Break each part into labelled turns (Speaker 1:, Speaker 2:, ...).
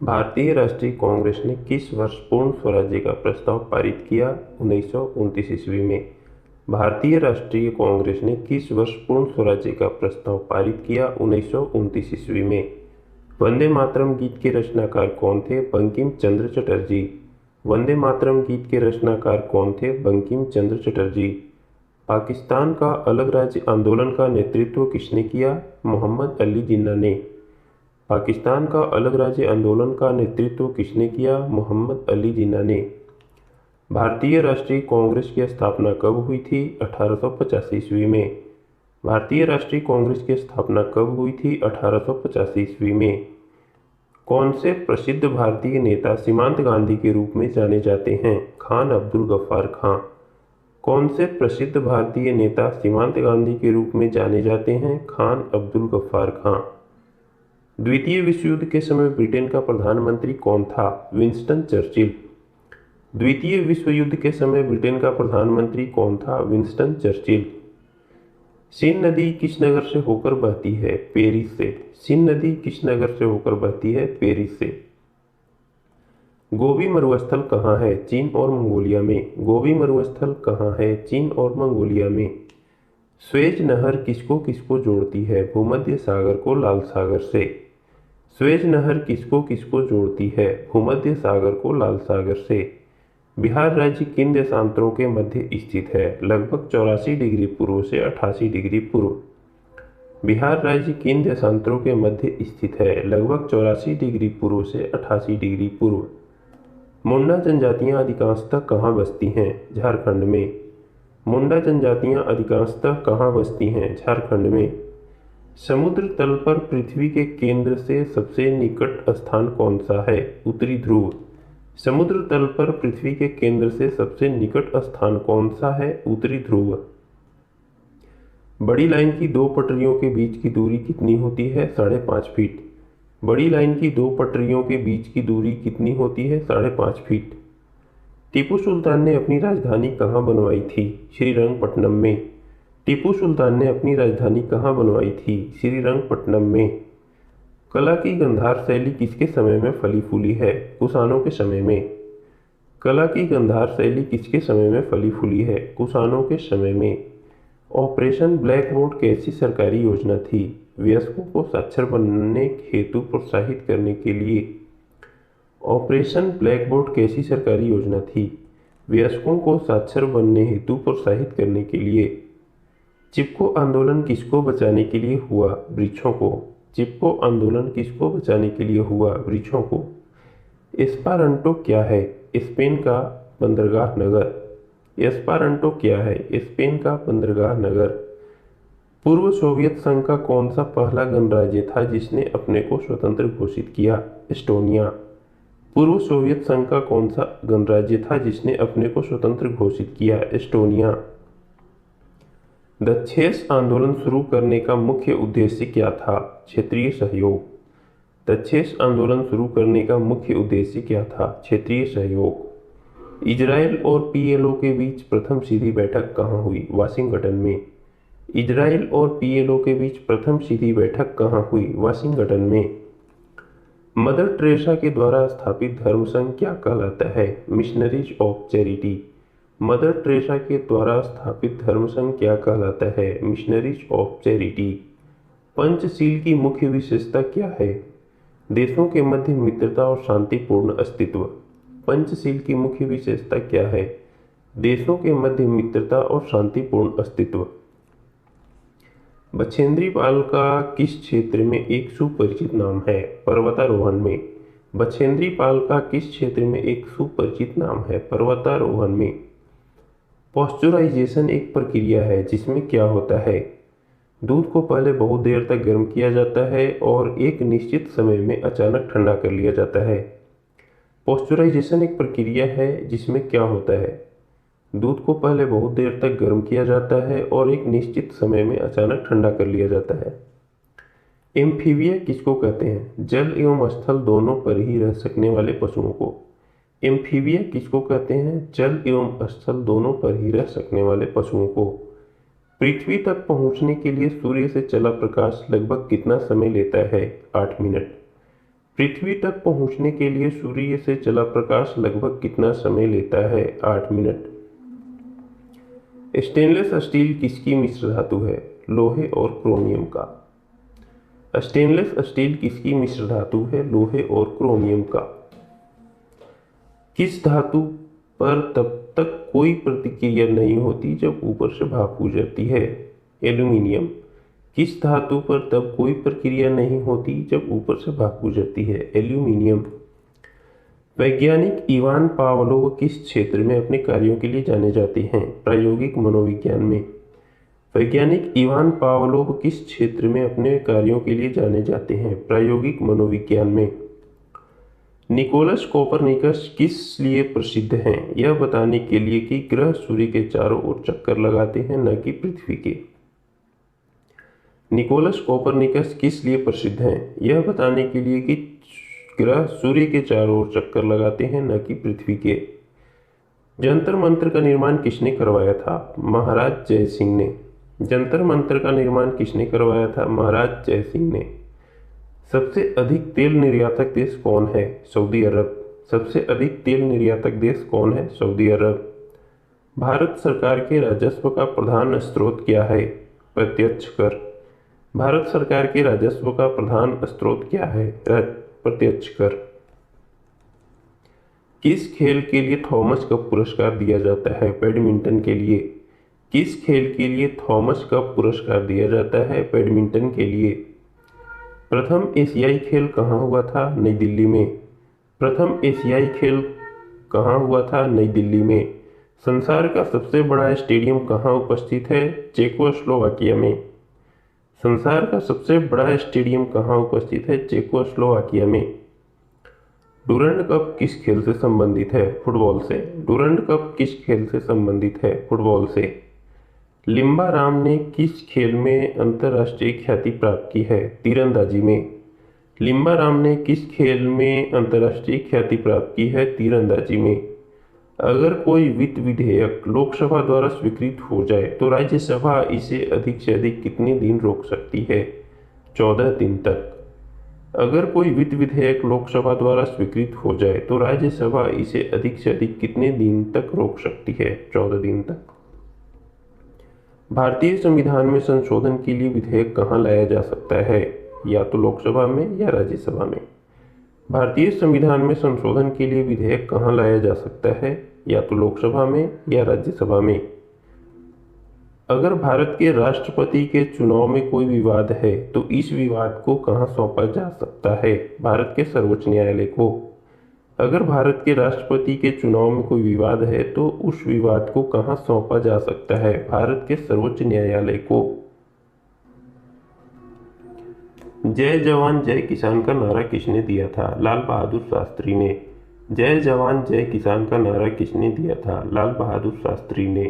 Speaker 1: भारतीय राष्ट्रीय कांग्रेस ने किस वर्ष पूर्ण स्वराज्य का प्रस्ताव पारित किया? 1929 ईस्वी में। भारतीय राष्ट्रीय कांग्रेस ने किस वर्ष पूर्ण स्वराज्य का प्रस्ताव पारित किया? 1929 ईस्वी में। वंदे मातरम गीत के रचनाकार कौन थे? बंकिम चंद्र चटर्जी। वंदे मातरम गीत के रचनाकार कौन थे? बंकिम चंद्र चटर्जी। पाकिस्तान का अलग राज्य आंदोलन का नेतृत्व किसने किया? मोहम्मद अली जिन्ना ने। पाकिस्तान का अलग राज्य आंदोलन का नेतृत्व किसने किया? मोहम्मद अली जिन्ना ने। भारतीय राष्ट्रीय कांग्रेस की स्थापना कब हुई थी? 1885 ईस्वी में। भारतीय राष्ट्रीय कांग्रेस की स्थापना कब हुई थी? 1885 ईस्वी में। कौन से प्रसिद्ध भारतीय नेता सीमांत गांधी के रूप में जाने जाते हैं? खान अब्दुल गफ्फार खां। कौन से प्रसिद्ध भारतीय नेता सीमांत गांधी के रूप में जाने जाते हैं? खान अब्दुल गफ्फार खां। द्वितीय विश्व युद्ध के समय ब्रिटेन का प्रधानमंत्री कौन था? Winston Churchill. द्वितीय विश्व युद्ध के समय ब्रिटेन का प्रधानमंत्री कौन था? Winston Churchill. सिंध नदी किस नगर से होकर बहती है? पेरिस से। सिंध नदी किस नगर से होकर बहती है? पेरिस से। गोबी मरुस्थल कहाँ है? चीन और मंगोलिया में। गोबी मरुस्थल कहाँ है? चीन और मंगोलिया में। स्वेज नहर किसको किसको जोड़ती है? भूमध्य सागर को लाल सागर से। स्वेज नहर किसको किसको जोड़ती है? भूमध्य सागर को लाल सागर से। बिहार राज्य किन देशांतरों के मध्य स्थित है? लगभग 84 डिग्री पूर्व से 88 डिग्री पूर्व। बिहार राज्य किन देशांतरों के मध्य स्थित है? लगभग 84 डिग्री पूर्व से 88 डिग्री पूर्व। मुंडा जनजातियां अधिकांशतः कहाँ बसती हैं? झारखंड में। मुंडा जनजातियां अधिकांशतः कहाँ बसती हैं? झारखंड में। समुद्र तल पर पृथ्वी के केंद्र से सबसे निकट स्थान कौन सा है? उत्तरी ध्रुव। समुद्र तल पर पृथ्वी के केंद्र से सबसे निकट स्थान कौन सा है? उत्तरी ध्रुव। बड़ी लाइन की दो पटरियों के बीच की दूरी कितनी होती है? 5.5 फीट। बड़ी लाइन की दो पटरियों के बीच की दूरी कितनी होती है? 5.5 फीट। टीपू सुल्तान ने अपनी राजधानी कहाँ बनवाई थी? श्रीरंगपट्टनम में। टीपू सुल्तान ने अपनी राजधानी कहाँ बनवाई थी? श्रीरंगपट्टनम में। कला की गंधार शैली किसके समय में फली फूली है? कुषाणों के समय में। कला की गंधार शैली किसके समय में फली फूली है? कुषाणों के समय में। ऑपरेशन ब्लैक बोर्ड कैसी सरकारी योजना थी? वयस्कों को साक्षर बनने हेतु प्रोत्साहित करने के लिए। ऑपरेशन ब्लैक बोर्ड कैसी सरकारी योजना थी? वयस्कों को साक्षर बनने हेतु प्रोत्साहित करने के लिए। चिपको आंदोलन किसको बचाने के लिए हुआ? वृक्षों को। चिपको आंदोलन किसको बचाने के लिए हुआ? वृक्षों को। एस्पारंटो क्या है? स्पेन का बंदरगाह नगर। एस्पारंटो क्या है? स्पेन का बंदरगाह नगर। पूर्व सोवियत संघ का कौन सा पहला गणराज्य था जिसने अपने को स्वतंत्र घोषित किया? एस्टोनिया। पूर्व सोवियत संघ का कौन सा गणराज्य था जिसने अपने को स्वतंत्र घोषित किया? एस्टोनिया। दक्षेस आंदोलन शुरू करने का मुख्य उद्देश्य क्या था? क्षेत्रीय सहयोग। दक्षेस आंदोलन शुरू करने का मुख्य उद्देश्य क्या था? क्षेत्रीय सहयोग। इजराइल और पीएलओ के बीच प्रथम सीधी बैठक कहाँ हुई? वाशिंगटन में। इजराइल और पीएलओ के बीच प्रथम सीधी बैठक कहाँ हुई? वाशिंगटन में। मदर टेरेसा के द्वारा स्थापित धर्म संघ क्या कहलाता है? Missionaries of charity. Mother Teresa के द्वारा स्थापित धर्म संघ क्या कहलाता है? Missionaries of charity. पंचशील की मुख्य विशेषता क्या है? देशों के मध्य मित्रता और शांतिपूर्ण अस्तित्व। पंचशील की मुख्य विशेषता क्या है? देशों के मध्य मित्रता और शांतिपूर्ण अस्तित्व। बछेंद्री पाल का किस क्षेत्र में एक सुपरिचित नाम है? पर्वतारोहण में। बछेंद्री पाल का किस क्षेत्र में एक सुपरिचित नाम है? पर्वतारोहण में। पॉस्चराइजेशन एक प्रक्रिया है जिसमें क्या होता है? दूध को पहले बहुत देर तक गर्म किया जाता है और एक निश्चित समय में अचानक ठंडा कर लिया जाता है। पॉस्चराइजेशन एक प्रक्रिया है जिसमें क्या होता है? दूध को पहले बहुत देर तक गर्म किया जाता है और एक निश्चित समय में अचानक ठंडा कर लिया जाता है। एम्फीबिया किसको कहते हैं? जल एवं स्थल दोनों पर ही रह सकने वाले पशुओं को। एम्फीबिया किसको कहते हैं? जल एवं स्थल दोनों पर ही रह सकने वाले पशुओं को। पृथ्वी तक पहुंचने के लिए सूर्य से चला प्रकाश लगभग कितना समय लेता है? 8 मिनट। पृथ्वी तक पहुंचने के लिए सूर्य से चला प्रकाश लगभग कितना समय लेता है? 8 मिनट। स्टेनलेस स्टील किसकी मिश्र धातु है? लोहे और क्रोमियम का। स्टेनलेस स्टील किसकी मिश्र धातु है? लोहे और क्रोमियम का। किस धातु पर तब तक कोई प्रतिक्रिया नहीं होती जब ऊपर से भाप गुजरती है? एल्यूमिनियम। किस धातु पर तब कोई प्रक्रिया नहीं होती जब ऊपर से भाप गुजरती है? एल्यूमिनियम। वैज्ञानिक इवान पावलोव किस क्षेत्र में अपने कार्यों के लिए जाने जाते हैं? प्रायोगिक मनोविज्ञान में। वैज्ञानिक इवान पावलोव किस क्षेत्र में अपने कार्यों के लिए जाने जाते हैं? प्रायोगिक मनोविज्ञान में। निकोलस कोपरनिकस किस लिए प्रसिद्ध हैं? यह बताने के लिए कि ग्रह सूर्य के चारों ओर चक्कर लगाते हैं, न कि पृथ्वी के। निकोलस कोपरनिकस किस लिए प्रसिद्ध हैं? यह बताने के लिए कि ग्रह सूर्य के चारों ओर चक्कर लगाते हैं, न कि पृथ्वी के। जंतर मंतर का निर्माण किसने करवाया था? महाराज जय सिंह ने। जंतर मंतर का निर्माण किसने करवाया था? महाराज जय सिंह ने। सबसे अधिक तेल निर्यातक देश कौन है? सऊदी अरब। सबसे अधिक तेल निर्यातक देश कौन है? सऊदी अरब। भारत सरकार के राजस्व का प्रधान स्रोत क्या है? प्रत्यक्ष कर। भारत सरकार के राजस्व का प्रधान स्रोत क्या है? प्रत्यक्ष कर। किस खेल के लिए थॉमस कप पुरस्कार दिया जाता है? बैडमिंटन के लिए। किस खेल के लिए थॉमस कप पुरस्कार दिया जाता है? बैडमिंटन के लिए। प्रथम एशियाई खेल कहाँ हुआ था? नई दिल्ली में। प्रथम एशियाई खेल कहाँ हुआ था? नई दिल्ली में। संसार का सबसे बड़ा स्टेडियम कहाँ उपस्थित है? चेकोस्लोवाकिया में। संसार का सबसे बड़ा स्टेडियम कहाँ उपस्थित है? चेकोस्लोवाकिया में। डुरंड कप किस खेल से संबंधित है? फुटबॉल से। डुरंड कप किस खेल से संबंधित है? फुटबॉल से। लिम्बा राम ने किस खेल में अंतर्राष्ट्रीय ख्याति प्राप्त की है? तीरंदाजी में। लिम्बा राम ने किस खेल में अंतर्राष्ट्रीय ख्याति प्राप्त की है? तीरंदाजी में। अगर कोई वित्त विधेयक लोकसभा द्वारा स्वीकृत हो जाए तो राज्यसभा इसे अधिक से अधिक कितने दिन रोक सकती है? 14 दिन तक। अगर कोई वित्त विधेयक लोकसभा द्वारा स्वीकृत हो जाए तो राज्यसभा इसे अधिक से अधिक कितने दिन तक रोक सकती है? 14 दिन तक। भारतीय संविधान में संशोधन के लिए विधेयक कहाँ लाया जा सकता है? या तो लोकसभा में या राज्यसभा में। भारतीय संविधान में संशोधन के लिए विधेयक कहाँ लाया जा सकता है? या तो लोकसभा में या राज्यसभा में। अगर भारत के राष्ट्रपति के चुनाव में कोई विवाद है तो इस विवाद को कहाँ सौंपा जा सकता है? भारत के सर्वोच्च न्यायालय को। अगर भारत के राष्ट्रपति के चुनाव में कोई विवाद है तो उस विवाद को कहाँ सौंपा जा सकता है? भारत के सर्वोच्च न्यायालय को। जय जवान जय किसान का नारा किसने दिया था? लाल बहादुर शास्त्री ने। जय जवान जय किसान का नारा किसने दिया था? लाल बहादुर शास्त्री ने।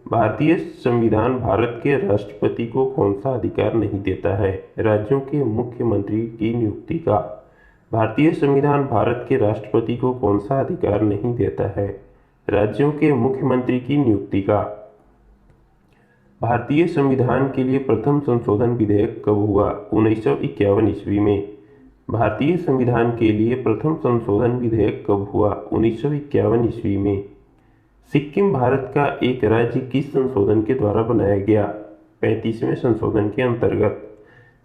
Speaker 1: भारतीय संविधान भारत के राष्ट्रपति को कौन सा अधिकार नहीं देता है? राज्यों के मुख्यमंत्री की नियुक्ति का। भारतीय संविधान भारत के राष्ट्रपति को कौन सा अधिकार नहीं देता है? राज्यों के मुख्यमंत्री की नियुक्ति का। भारतीय संविधान के लिए प्रथम संशोधन विधेयक कब हुआ? 1951 ईस्वी में। भारतीय संविधान के लिए प्रथम संशोधन विधेयक कब हुआ? 1951 ईस्वी में। सिक्किम भारत का एक राज्य किस संशोधन के द्वारा बनाया गया? 35वें संशोधन के अंतर्गत।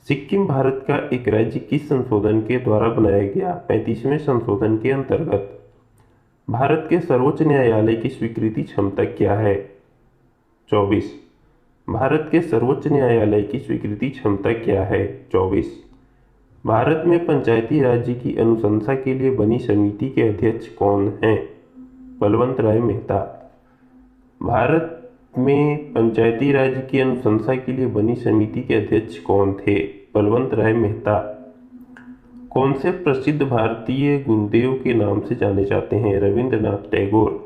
Speaker 1: सिक्किम भारत का एक राज्य किस संशोधन के द्वारा बनाया गया? 35वें संशोधन के अंतर्गत। भारत के सर्वोच्च न्यायालय की स्वीकृति क्षमता क्या है? 24। भारत के सर्वोच्च न्यायालय की स्वीकृति क्षमता क्या है? 24। भारत में पंचायती राज्य की अनुशंसा के लिए बनी समिति के अध्यक्ष कौन हैं? बलवंत राय मेहता। भारत में पंचायती राज की अनुशंसा के लिए बनी समिति के अध्यक्ष कौन थे? बलवंत राय मेहता। कौन से प्रसिद्ध भारतीय गुरुदेव के नाम से जाने जाते हैं? रविंद्रनाथ टैगोर।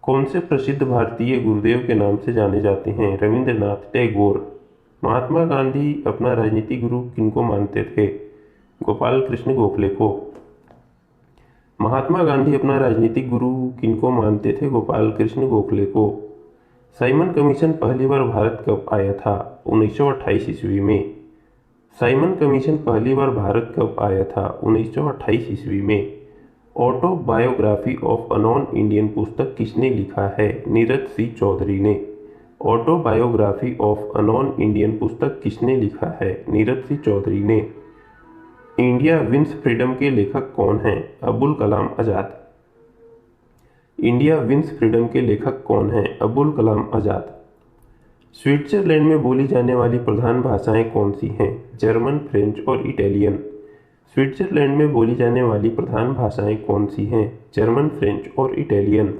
Speaker 1: कौन से प्रसिद्ध भारतीय गुरुदेव के नाम से जाने जाते हैं? रविंद्रनाथ टैगोर। महात्मा गांधी अपना राजनीतिक गुरु किनको मानते थे? गोपाल कृष्ण गोखले को। महात्मा गांधी अपना राजनीतिक गुरु किनको मानते थे? गोपाल कृष्ण गोखले को। साइमन कमीशन पहली बार भारत कब आया था? 1928 ईस्वी में। साइमन कमीशन पहली बार भारत कब आया था? 1928 ईस्वी में। Autobiography of a non Indian पुस्तक किसने लिखा है? नीरज सी चौधरी ने। Autobiography of a non Indian पुस्तक किसने लिखा है? नीरज सी चौधरी ने। इंडिया विंस फ्रीडम के लेखक कौन हैं? Abul Kalam Azad. India wins freedom के लेखक कौन हैं? अबुल कलाम आज़ाद। स्विट्जरलैंड में बोली जाने वाली प्रधान भाषाएं कौन सी हैं? जर्मन, फ्रेंच और इटालियन। स्विट्जरलैंड में बोली जाने वाली प्रधान भाषाएं कौन सी हैं? जर्मन, फ्रेंच और इटालियन।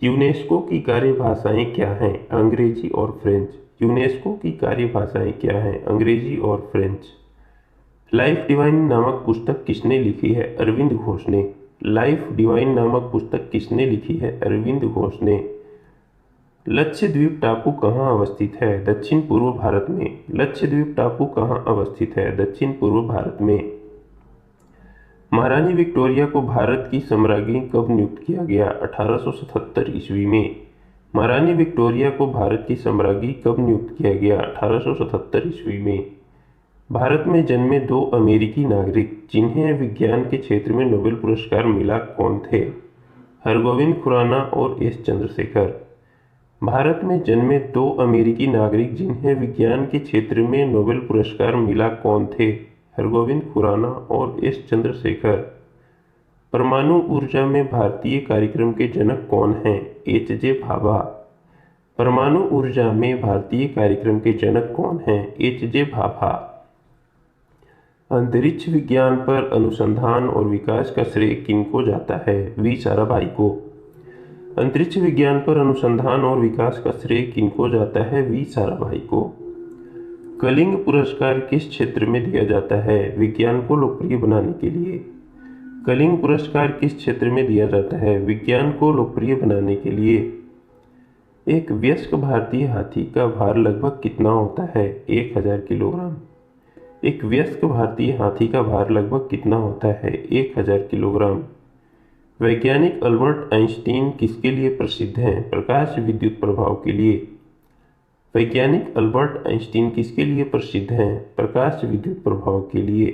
Speaker 1: यूनेस्को की कार्यभाषाएं क्या हैं? अंग्रेजी और फ्रेंच। यूनेस्को की कार्यभाषाएं क्या हैं? अंग्रेजी और फ्रेंच। लाइफ डिवाइन नामक पुस्तक किसने लिखी है? अरविंद घोष ने। लाइफ डिवाइन नामक पुस्तक किसने लिखी है? अरविंद घोष ने। लक्षद्वीप टापू कहाँ अवस्थित है? दक्षिण पूर्व भारत में। लक्षद्वीप टापू कहाँ अवस्थित है? दक्षिण पूर्व भारत में। महारानी विक्टोरिया को भारत की सम्राज्ञी कब नियुक्त किया गया? 1877 ईस्वी में। महारानी विक्टोरिया को भारत की सम्राज्ञी कब नियुक्त किया गया? 1877 ईस्वी में। भारत में जन्मे 2 अमेरिकी नागरिक जिन्हें विज्ञान के क्षेत्र में नोबेल पुरस्कार मिला कौन थे? हरगोविंद खुराना और एस चंद्रशेखर। भारत में जन्मे 2 अमेरिकी नागरिक जिन्हें विज्ञान के क्षेत्र में नोबेल पुरस्कार मिला कौन थे? हरगोविंद खुराना और एस चंद्रशेखर। परमाणु ऊर्जा में भारतीय कार्यक्रम के जनक कौन हैं? H J Bhabha. परमाणु ऊर्जा में भारतीय कार्यक्रम के जनक कौन हैं? H J Bhabha. अंतरिक्ष विज्ञान पर अनुसंधान और विकास का श्रेय किनको जाता है? वी साराभाई को। अंतरिक्ष विज्ञान पर अनुसंधान और विकास का श्रेय किनको जाता है? वी साराभाई को। कलिंग पुरस्कार किस क्षेत्र में दिया जाता है? विज्ञान को लोकप्रिय बनाने के लिए। कलिंग पुरस्कार किस क्षेत्र में दिया जाता है? विज्ञान को लोकप्रिय बनाने के लिए। एक वयस्क भारतीय हाथी का भार लगभग कितना होता है? 1000 किलोग्राम। एक वयस्क भारतीय हाथी का भार लगभग कितना होता है? 1000 किलोग्राम। वैज्ञानिक अल्बर्ट आइंस्टीन किसके लिए प्रसिद्ध हैं? प्रकाश विद्युत प्रभाव के लिए। वैज्ञानिक अल्बर्ट आइंस्टीन किसके लिए प्रसिद्ध हैं? प्रकाश विद्युत प्रभाव के लिए।